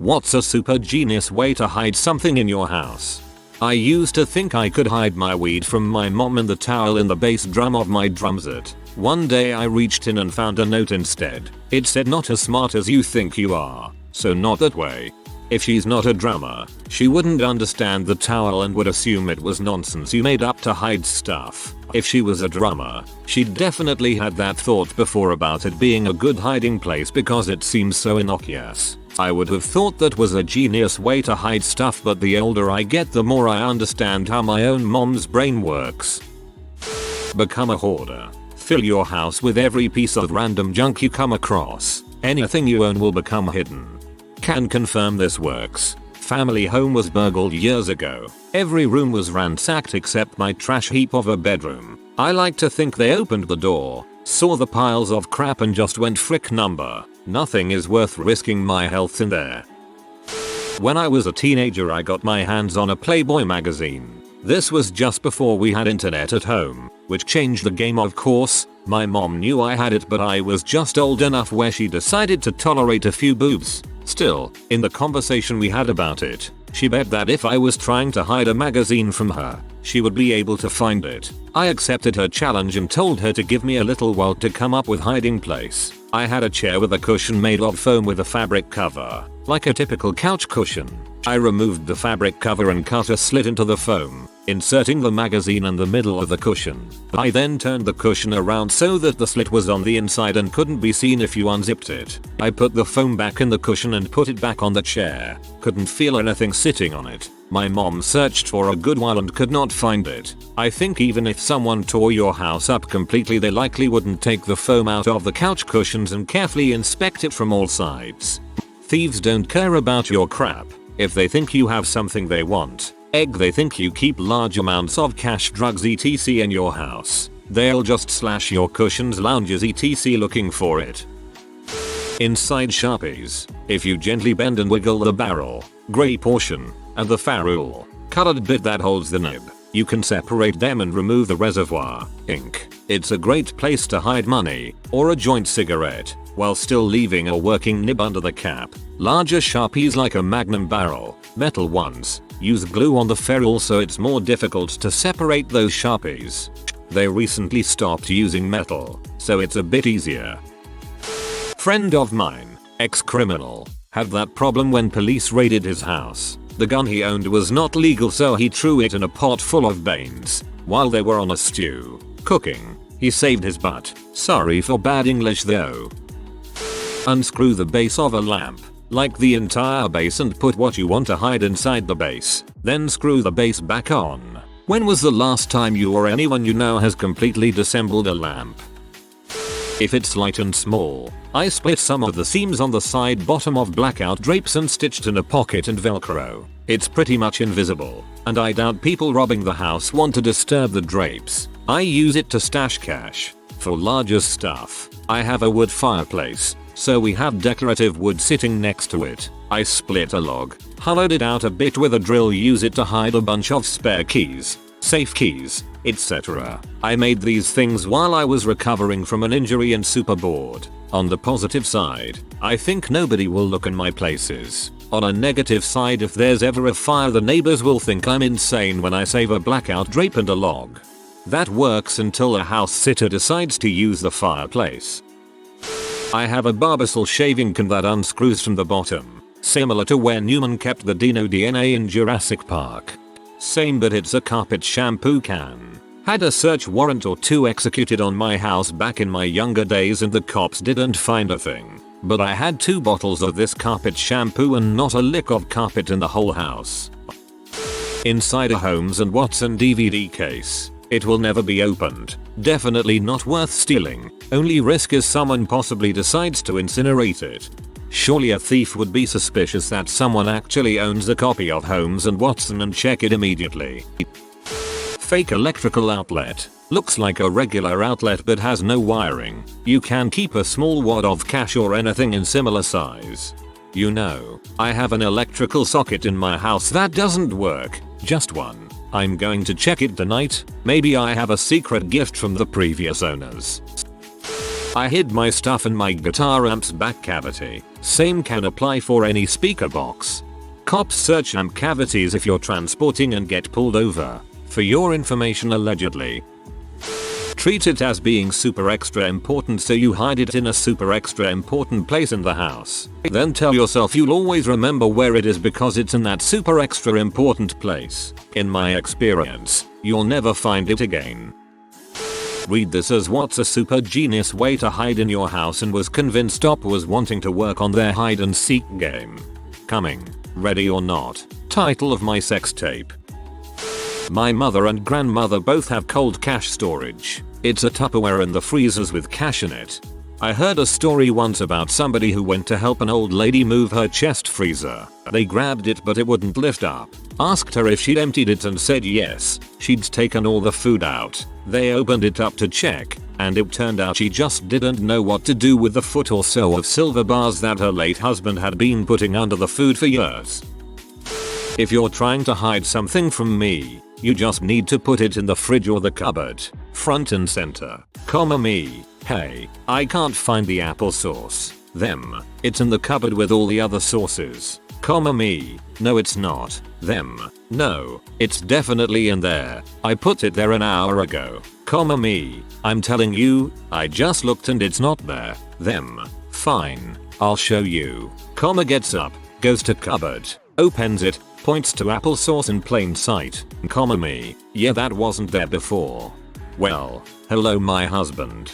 What's a super genius way to hide something in your house? I used to think I could hide my weed from my mom in the towel in the bass drum of my drum set. One day I reached in and found a note instead. It said, "Not as smart as you think you are, so not that way." If she's not a drummer, she wouldn't understand the towel and would assume it was nonsense you made up to hide stuff. If she was a drummer, she'd definitely had that thought before about it being a good hiding place because it seems so innocuous. I would have thought that was a genius way to hide stuff, but the older I get the more I understand how my own mom's brain works. Become a hoarder. Fill your house with every piece of random junk you come across. Anything you own will become hidden. Can confirm this works. Family home was burgled years ago. Every room was ransacked except my trash heap of a bedroom. I like to think they opened the door, saw the piles of crap and just went frick number. Nothing is worth risking my health in there. When I was a teenager I got my hands on a Playboy magazine. This was just before we had internet at home, which changed the game of course. My mom knew I had it but I was just old enough where she decided to tolerate a few boobs. Still, in the conversation we had about it, she bet that if I was trying to hide a magazine from her, she would be able to find it. I accepted her challenge and told her to give me a little while to come up with hiding place. I had a chair with a cushion made of foam with a fabric cover, like a typical couch cushion. I removed the fabric cover and cut a slit into the foam, inserting the magazine in the middle of the cushion. I then turned the cushion around so that the slit was on the inside and couldn't be seen if you unzipped it. I put the foam back in the cushion and put it back on the chair. Couldn't feel anything sitting on it. My mom searched for a good while and could not find it. I think even if someone tore your house up completely they likely wouldn't take the foam out of the couch cushions and carefully inspect it from all sides. Thieves don't care about your crap. If they think you have something they want, they think you keep large amounts of cash, drugs etc in your house, they'll just slash your cushions, lounges etc looking for it. Inside Sharpies. If you gently bend and wiggle the barrel, grey portion, and the ferrule, colored bit that holds the nib, you can separate them and remove the reservoir ink. It's a great place to hide money or a joint cigarette while still leaving a working nib under the cap. Larger Sharpies like a Magnum barrel, metal ones, use glue on the ferrule so it's more difficult to separate those Sharpies. They recently stopped using metal, so it's a bit easier. Friend of mine, ex-criminal, had that problem when police raided his house. The gun he owned was not legal so he threw it in a pot full of beans. While they were on a stew, cooking, he saved his butt. Sorry for bad English though. Unscrew the base of a lamp, like the entire base, and put what you want to hide inside the base. Then screw the base back on. When was the last time you or anyone you know has completely disassembled a lamp? If it's light and small, I split some of the seams on the side bottom of blackout drapes and stitched in a pocket and velcro. It's pretty much invisible, and I doubt people robbing the house want to disturb the drapes. I use it to stash cash. For larger stuff, I have a wood fireplace, so we have decorative wood sitting next to it. I split a log, hollowed it out a bit with a drill, use it to hide a bunch of spare keys, safe keys, etc. I made these things while I was recovering from an injury and super bored. On the positive side, I think nobody will look in my places. On a negative side, if there's ever a fire the neighbors will think I'm insane when I save a blackout drape and a log. That works until a house sitter decides to use the fireplace. I have a Barbasol shaving can that unscrews from the bottom, similar to where Newman kept the Dino DNA in Jurassic Park. Same, but it's a carpet shampoo can. Had a search warrant or two executed on my house back in my younger days and the cops didn't find a thing. But I had 2 bottles of this carpet shampoo and not a lick of carpet in the whole house. Inside a Holmes and Watson DVD case. It will never be opened. Definitely not worth stealing. Only risk is someone possibly decides to incinerate it. Surely a thief would be suspicious that someone actually owns a copy of Holmes and Watson and check it immediately. Fake electrical outlet. Looks like a regular outlet but has no wiring. You can keep a small wad of cash or anything in similar size. You know, I have an electrical socket in my house that doesn't work. Just one. I'm going to check it tonight. Maybe I have a secret gift from the previous owners. I hid my stuff in my guitar amp's back cavity. Same can apply for any speaker box. Cops search amp cavities if you're transporting and get pulled over. For your information allegedly. Treat it as being super extra important, so you hide it in a super extra important place in the house. Then tell yourself you'll always remember where it is because it's in that super extra important place. In my experience, you'll never find it again. Read this as what's a super genius way to hide in your house and was convinced Op was wanting to work on their hide and seek game. Coming. Ready or not. Title of my sex tape. My mother and grandmother both have cold cash storage. It's a Tupperware in the freezers with cash in it. I heard a story once about somebody who went to help an old lady move her chest freezer. They grabbed it but it wouldn't lift up. Asked her if she'd emptied it and said yes, she'd taken all the food out. They opened it up to check, and it turned out she just didn't know what to do with the foot or so of silver bars that her late husband had been putting under the food for years. If you're trying to hide something from me, you just need to put it in the fridge or the cupboard, front and center. Me. Hey, I can't find the applesauce. Them. It's in the cupboard with all the other sauces. Me. No it's not. Them. No, it's definitely in there. I put it there an hour ago. Me. I'm telling you, I just looked and it's not there. Them. Fine. I'll show you. Gets up, goes to cupboard, opens it, points to applesauce in plain sight. Me. Yeah, that wasn't there before. Well, hello my husband.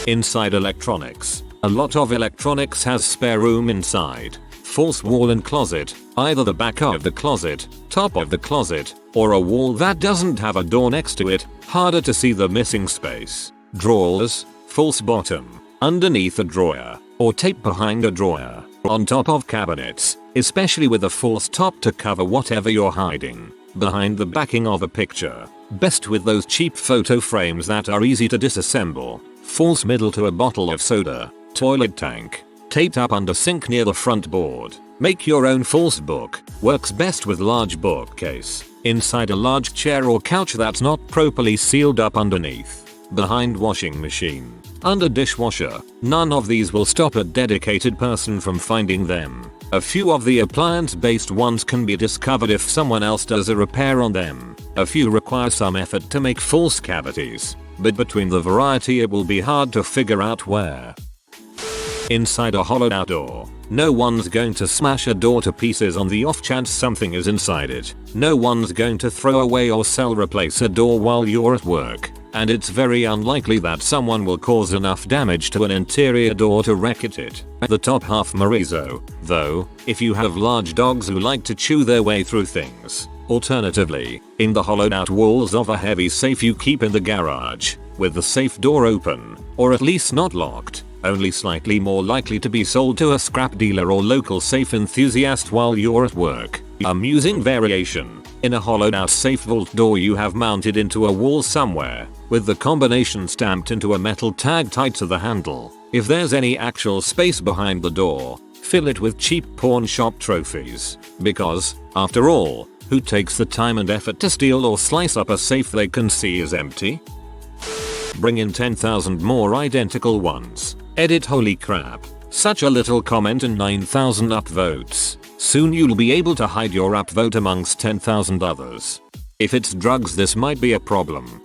Inside electronics. A lot of electronics has spare room inside. False wall and closet, either the back of the closet, top of the closet, or a wall that doesn't have a door next to it, harder to see the missing space. Drawers, false bottom, underneath a drawer, or tape behind a drawer, on top of cabinets, especially with a false top to cover whatever you're hiding, behind the backing of a picture, best with those cheap photo frames that are easy to disassemble, false middle to a bottle of soda, toilet tank, taped up under sink near the front board. Make your own false book, works best with large bookcase, inside a large chair or couch that's not properly sealed up underneath, behind washing machine, under dishwasher. None of these will stop a dedicated person from finding them. A few of the appliance-based ones can be discovered if someone else does a repair on them. A few require some effort to make false cavities, but between the variety it will be hard to figure out where. Inside a hollowed out door. No one's going to smash a door to pieces on the off chance something is inside it. No one's going to throw away or replace a door while you're at work. And it's very unlikely that someone will cause enough damage to an interior door to wreck it. The top half Marizo, though, if you have large dogs who like to chew their way through things. Alternatively, in the hollowed out walls of a heavy safe you keep in the garage, with the safe door open, or at least not locked, only slightly more likely to be sold to a scrap dealer or local safe enthusiast while you're at work. Amusing variation. In a hollowed out safe vault door you have mounted into a wall somewhere, with the combination stamped into a metal tag tied to the handle. If there's any actual space behind the door, fill it with cheap pawn shop trophies. Because, after all, who takes the time and effort to steal or slice up a safe they can see is empty? Bring in 10,000 more identical ones. Edit holy crap. Such a little comment and 9,000 upvotes. Soon you'll be able to hide your upvote amongst 10,000 others. If it's drugs this might be a problem.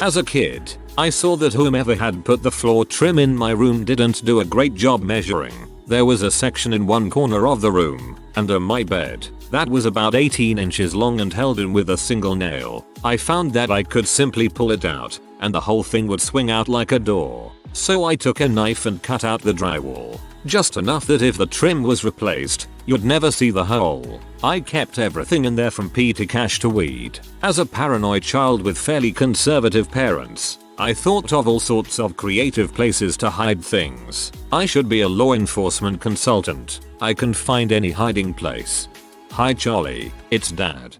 As a kid, I saw that whomever had put the floor trim in my room didn't do a great job measuring. There was a section in one corner of the room, under my bed, that was about 18 inches long and held in with a single nail. I found that I could simply pull it out, and the whole thing would swing out like a door. So I took a knife and cut out the drywall. Just enough that if the trim was replaced, you'd never see the hole. I kept everything in there from petty cash to weed. As a paranoid child with fairly conservative parents, I thought of all sorts of creative places to hide things. I should be a law enforcement consultant. I can find any hiding place. Hi Charlie, it's Dad.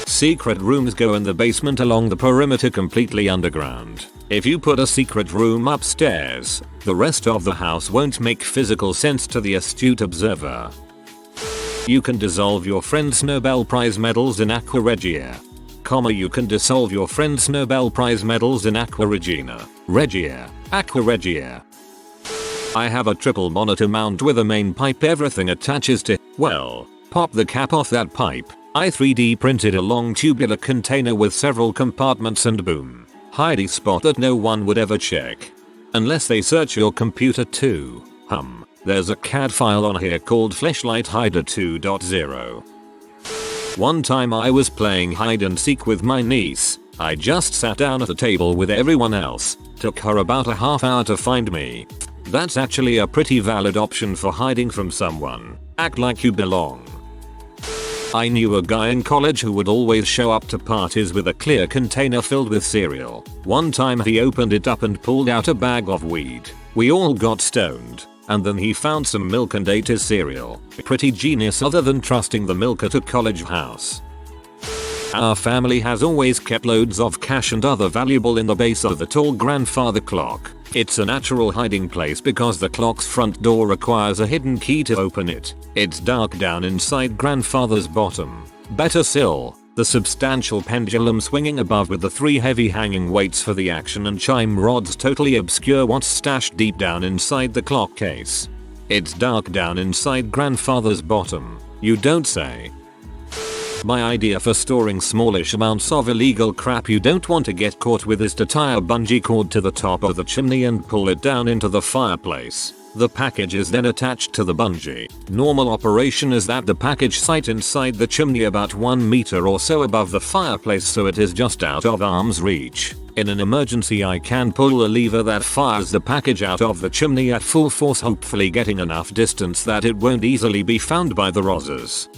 Secret rooms go in the basement along the perimeter completely underground. If you put a secret room upstairs, the rest of the house won't make physical sense to the astute observer. You can dissolve your friend's Nobel Prize medals in Aqua Regia. You can dissolve your friend's Nobel Prize medals in Aqua Regina. Regia. Aqua Regia. I have a triple monitor mount with a main pipe everything attaches to. Well, pop the cap off that pipe. I 3D printed a long tubular container with several compartments and boom. Hidey spot that no one would ever check. Unless they search your computer too. There's a CAD file on here called Fleshlight Hider 2.0. One time I was playing hide and seek with my niece. I just sat down at the table with everyone else. Took her about a half hour to find me. That's actually a pretty valid option for hiding from someone. Act like you belong. I knew a guy in college who would always show up to parties with a clear container filled with cereal. One time he opened it up and pulled out a bag of weed. We all got stoned. And then he found some milk and ate his cereal. Pretty genius other than trusting the milk at a college house. Our family has always kept loads of cash and other valuable in the base of the tall grandfather clock. It's a natural hiding place because the clock's front door requires a hidden key to open it. It's dark down inside grandfather's bottom. Better still, the substantial pendulum swinging above with the 3 heavy hanging weights for the action and chime rods totally obscure what's stashed deep down inside the clock case. It's dark down inside grandfather's bottom. You don't say. My idea for storing smallish amounts of illegal crap you don't want to get caught with is to tie a bungee cord to the top of the chimney and pull it down into the fireplace. The package is then attached to the bungee. Normal operation is that the package sits inside the chimney about 1 meter or so above the fireplace so it is just out of arm's reach. In an emergency I can pull a lever that fires the package out of the chimney at full force, hopefully getting enough distance that it won't easily be found by the rozzers.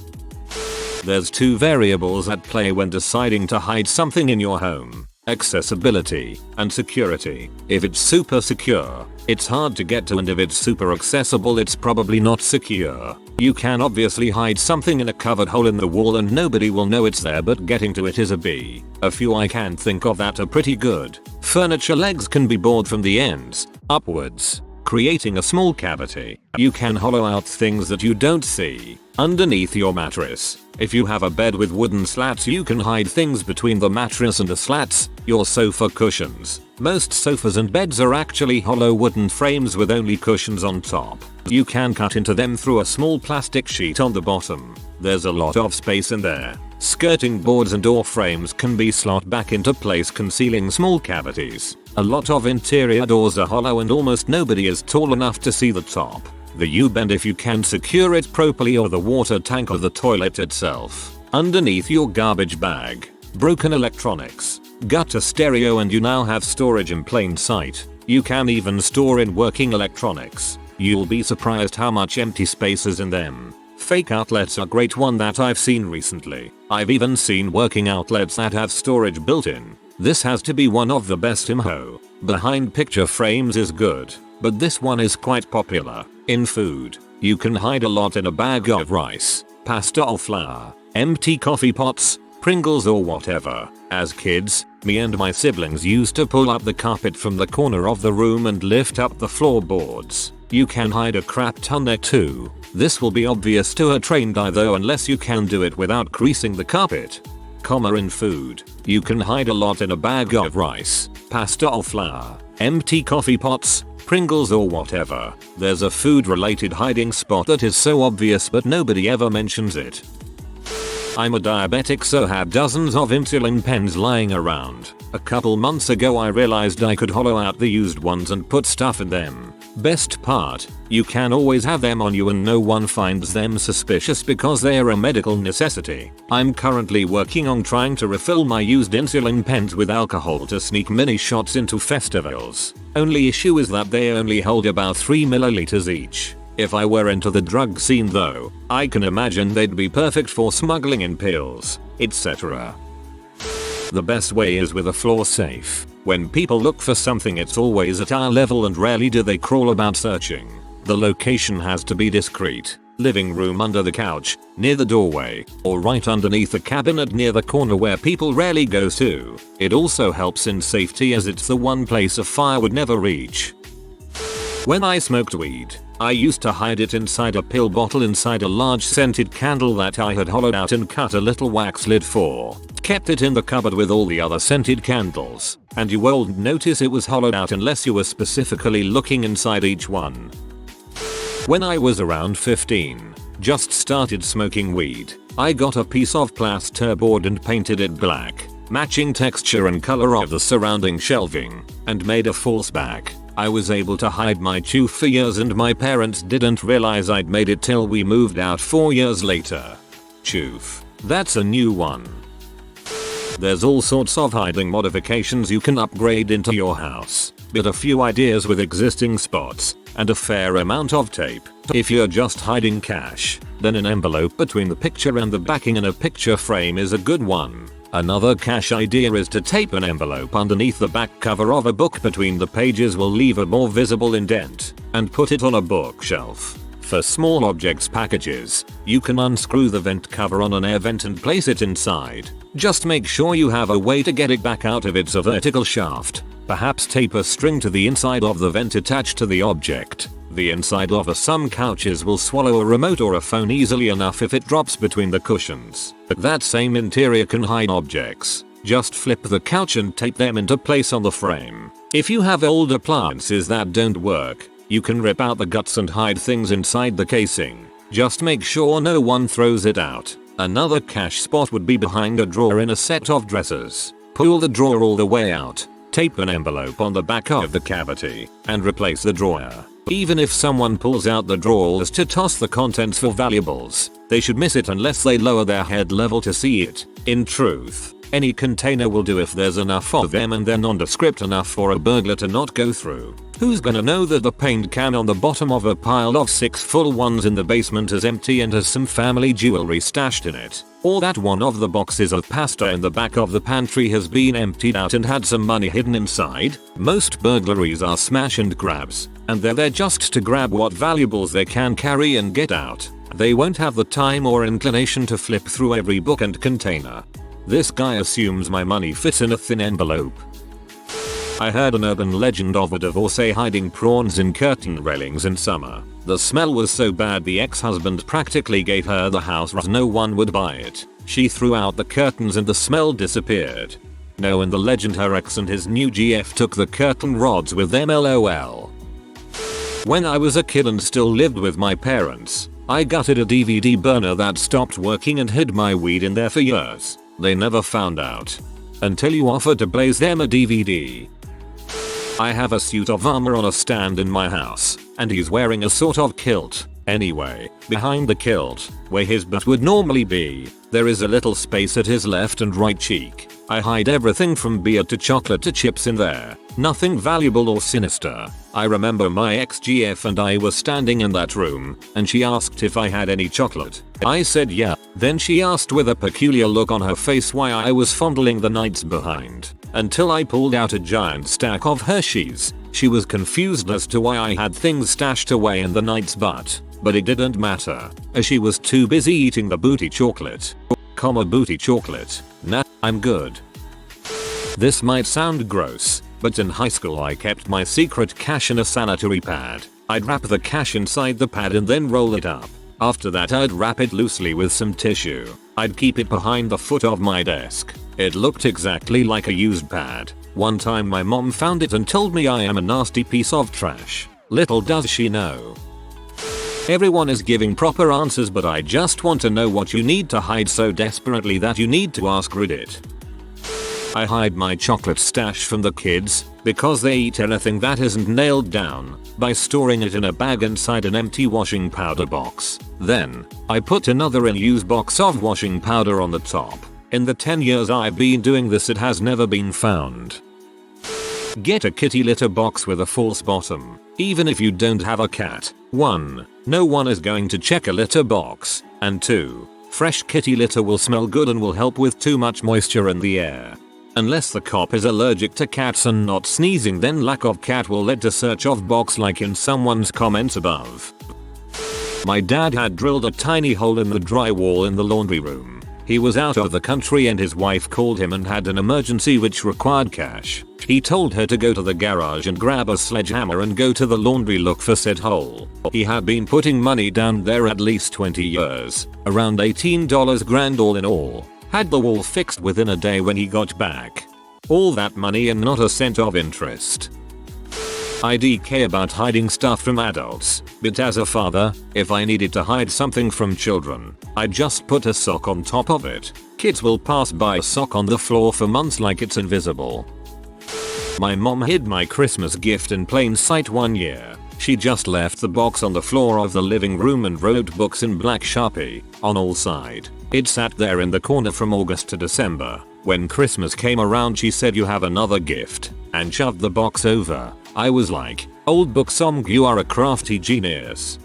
There's 2 variables at play when deciding to hide something in your home. Accessibility and security. If it's super secure, it's hard to get to, and if it's super accessible it's probably not secure. You can obviously hide something in a covered hole in the wall and nobody will know it's there, but getting to it is a bee. A few I can think of that are pretty good. Furniture legs can be bored from the ends upwards, creating a small cavity. You can hollow out things that you don't see underneath your mattress. If you have a bed with wooden slats you can hide things between the mattress and the slats. Your sofa cushions. Most sofas and beds are actually hollow wooden frames with only cushions on top. You can cut into them through a small plastic sheet on the bottom. There's a lot of space in there. Skirting boards and door frames can be slot back into place, concealing small cavities. A lot of interior doors are hollow and almost nobody is tall enough to see the top. The U-bend if you can secure it properly, or the water tank or the toilet itself. Underneath your garbage bag. Broken electronics. Gutter stereo, and you now have storage in plain sight. You can even store in working electronics. You'll be surprised how much empty space is in them. Fake outlets are a great one that I've seen recently. I've even seen working outlets that have storage built in. This has to be one of the best imho. Behind picture frames is good, but this one is quite popular. In food, you can hide a lot in a bag of rice, pasta or flour, empty coffee pots, Pringles or whatever. As kids, me and my siblings used to pull up the carpet from the corner of the room and lift up the floorboards. You can hide a crap ton there too. This will be obvious to a trained eye though, unless you can do it without greasing the carpet. In food, you can hide a lot in a bag of rice, pasta or flour, empty coffee pots, Pringles or whatever. There's a food related hiding spot that is so obvious but nobody ever mentions it. I'm a diabetic, so have dozens of insulin pens lying around. A couple months ago I realized I could hollow out the used ones and put stuff in them. Best part, you can always have them on you and no one finds them suspicious because they are a medical necessity. I'm currently working on trying to refill my used insulin pens with alcohol to sneak mini shots into festivals. Only issue is that they only hold about 3 milliliters each. If I were into the drug scene though, I can imagine they'd be perfect for smuggling in pills, etc. The best way is with a floor safe. When people look for something it's always at eye level and rarely do they crawl about searching. The location has to be discreet. Living room under the couch, near the doorway, or right underneath the cabinet near the corner where people rarely go to. It also helps in safety as it's the one place a fire would never reach. When I smoked weed, I used to hide it inside a pill bottle inside a large scented candle that I had hollowed out and cut a little wax lid for. Kept it in the cupboard with all the other scented candles, and you won't notice it was hollowed out unless you were specifically looking inside each one. When I was around 15, just started smoking weed, I got a piece of plasterboard and painted it black, matching texture and color of the surrounding shelving, and made a false back. I was able to hide my chew for years and my parents didn't realize I'd made it till we moved out 4 years later. Choof. That's a new one. There's all sorts of hiding modifications you can upgrade into your house, but a few ideas with existing spots, and a fair amount of tape. If you're just hiding cash, then an envelope between the picture and the backing in a picture frame is a good one. Another cash idea is to tape an envelope underneath the back cover of a book between the pages will leave a more visible indent, and put it on a bookshelf. For small objects packages, you can unscrew the vent cover on an air vent and place it inside. Just make sure you have a way to get it back out if it's a vertical shaft. Perhaps tape a string to the inside of the vent attached to the object. The inside of some couches will swallow a remote or a phone easily enough if it drops between the cushions. That same interior can hide objects. Just flip the couch and tape them into place on the frame. If you have old appliances that don't work, you can rip out the guts and hide things inside the casing. Just make sure no one throws it out. Another cache spot would be behind a drawer in a set of dressers. Pull the drawer all the way out, tape an envelope on the back of the cavity, and replace the drawer. Even if someone pulls out the drawers to toss the contents for valuables, they should miss it unless they lower their head level to see it. In truth, any container will do if there's enough of them and they're nondescript enough for a burglar to not go through. Who's gonna know that the paint can on the bottom of a pile of 6 full ones in the basement is empty and has some family jewelry stashed in it? Or that one of the boxes of pasta in the back of the pantry has been emptied out and had some money hidden inside? Most burglaries are smash and grabs, and they're there just to grab what valuables they can carry and get out. They won't have the time or inclination to flip through every book and container. This guy assumes my money fits in a thin envelope. I heard an urban legend of a divorcee hiding prawns in curtain railings in summer. The smell was so bad the ex-husband practically gave her the house as no one would buy it. She threw out the curtains and the smell disappeared. No, in the legend her ex and his new GF took the curtain rods with them, lol. When I was a kid and still lived with my parents, I gutted a DVD burner that stopped working and hid my weed in there for years. They never found out. Until you offered to blaze them a DVD. I have a suit of armor on a stand in my house, and he's wearing a sort of kilt. Anyway, behind the kilt, where his butt would normally be, there is a little space at his left and right cheek. I hide everything from beer to chocolate to chips in there. Nothing valuable or sinister. I remember my ex-GF and I were standing in that room, and she asked if I had any chocolate. I said yeah. Then she asked with a peculiar look on her face why I was fondling the nights behind. Until I pulled out a giant stack of Hershey's. She was confused as to why I had things stashed away in the night's butt. But it didn't matter, as she was too busy eating the booty chocolate. Booty chocolate. Nah, I'm good. This might sound gross, but in high school I kept my secret cash in a sanitary pad. I'd wrap the cash inside the pad and then roll it up. After that I'd wrap it loosely with some tissue. I'd keep it behind the foot of my desk. It looked exactly like a used pad. One time my mom found it and told me I am a nasty piece of trash. Little does she know. Everyone is giving proper answers, but I just want to know what you need to hide so desperately that you need to ask Reddit. I hide my chocolate stash from the kids, because they eat anything that isn't nailed down, by storing it in a bag inside an empty washing powder box. Then, I put another in-use box of washing powder on the top. In the 10 years I've been doing this, it has never been found. Get a kitty litter box with a false bottom. Even if you don't have a cat. 1. No one is going to check a litter box. And 2. Fresh kitty litter will smell good and will help with too much moisture in the air. Unless the cop is allergic to cats and not sneezing, then lack of cat will lead to search of box like in someone's comments above. My dad had drilled a tiny hole in the drywall in the laundry room. He was out of the country and his wife called him and had an emergency which required cash. He told her to go to the garage and grab a sledgehammer and go to the laundry look for said hole. He had been putting money down there at least 20 years, around $18 grand all in all. Had the wall fixed within a day when he got back. All that money and not a cent of interest. I DK about hiding stuff from adults, but as a father, if I needed to hide something from children, I'd just put a sock on top of it. Kids will pass by a sock on the floor for months like it's invisible. My mom hid my Christmas gift in plain sight one year. She just left the box on the floor of the living room and wrote books in black Sharpie on all sides. It sat there in the corner from August to December. When Christmas came around she said, "You have another gift," and shoved the box over. I was like, "Old book song, you are a crafty genius."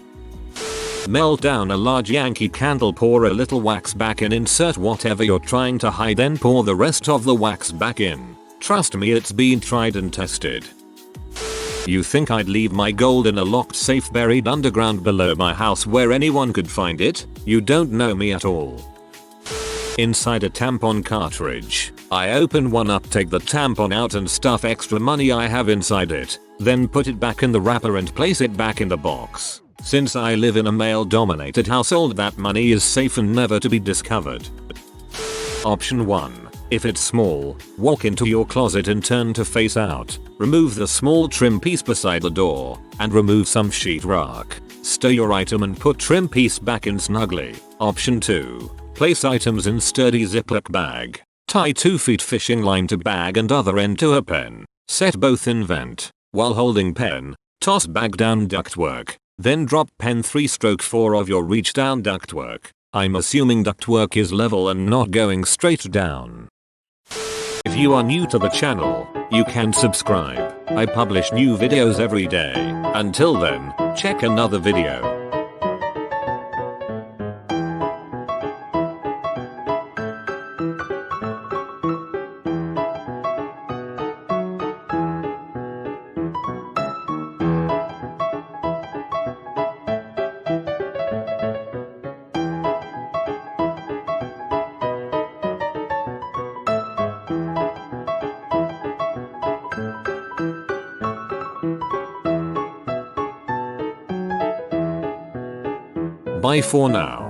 Melt down a large Yankee candle, pour a little wax back in, insert whatever you're trying to hide, then pour the rest of the wax back in. Trust me, it's been tried and tested. You think I'd leave my gold in a locked safe buried underground below my house where anyone could find it? You don't know me at all. Inside a tampon cartridge. I open one up, take the tampon out and stuff extra money I have inside it. Then put it back in the wrapper and place it back in the box. Since I live in a male-dominated household, that money is safe and never to be discovered. Option 1. If it's small, walk into your closet and turn to face out. Remove the small trim piece beside the door, and remove some sheetrock. Stow your item and put trim piece back in snugly. Option 2. Place items in sturdy Ziploc bag. Tie 2 feet fishing line to bag and other end to a pen. Set both in vent. While holding pen, toss bag down ductwork. Then drop pen 3/4 of your reach down ductwork. I'm assuming ductwork is level and not going straight down. If you are new to the channel, you can subscribe. I publish new videos every day. Until then, check another video. Bye for now.